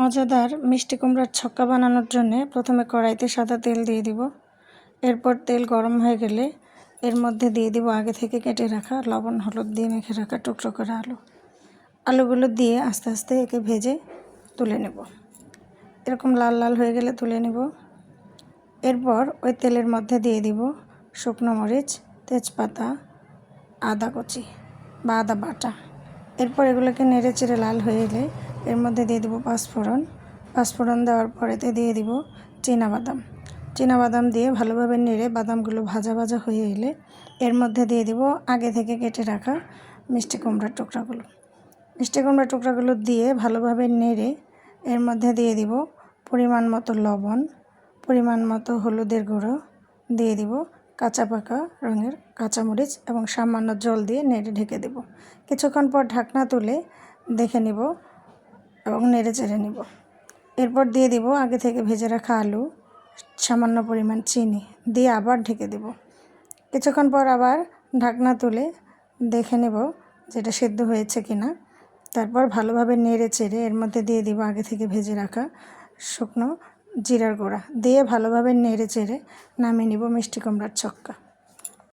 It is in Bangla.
মজাদার মিষ্টি কুমড়ার ছক্কা বানানোর জন্য প্রথমে কড়াইতে সাদা তেল দিয়ে দিব। এরপর তেল গরম হয়ে গেলে এর মধ্যে দিয়ে দিব আগে থেকে কেটে রাখা লবণ হলুদ দিয়ে মেখে রাখা টুকরো করা আলুগুলো দিয়ে আস্তে আস্তে একে ভেজে তুলে নেব। এরকম লাল লাল হয়ে গেলে তুলে নেব। এরপর ওই তেলের মধ্যে দিয়ে দিব শুকনো মরিচ, তেজপাতা, আদা কুচি বা আদা বাটা। এরপর এগুলোকে নেড়ে চেড়ে লাল হয়ে এলে এর মধ্যে দিয়ে দিব পাঁচফোড়ন দেওয়ার পরেতে দিয়ে দিব চীনাবাদাম দিয়ে ভালোভাবে নেড়ে বাদামগুলো ভাজা ভাজা হয়ে এলে এর মধ্যে দিয়ে দিব আগে থেকে কেটে রাখা মিষ্টি কুমড়ার টুকরাগুলো দিয়ে ভালোভাবে নেড়ে এর মধ্যে দিয়ে দিব পরিমাণ মতো লবণ, পরিমাণ মতো হলুদের গুঁড়ো, দিয়ে দিব কাঁচা পাকা রঙের কাঁচামরিচ এবং সামান্য জল দিয়ে নেড়ে ঢেকে দেব। কিছুক্ষণ পর ঢাকনা তুলে দেখে নিব এবং নেড়ে চেড়ে নিব। এরপর দিয়ে দিব আগে থেকে ভেজে রাখা আলু, সামান্য পরিমাণ চিনি দিয়ে আবার ঢেকে দেব। কিছুক্ষণ পর আবার ঢাকনা তুলে দেখে নেব যেটা সেদ্ধ হয়েছে কিনা। তারপর ভালোভাবে নেড়ে চেড়ে এর মধ্যে দিয়ে দিব আগে থেকে ভেজে রাখা শুকনো জিরার গুঁড়া দিয়ে ভালোভাবে নেড়ে চেড়ে নামিয়ে নিব মিষ্টি কুমড়ার ছক্কা।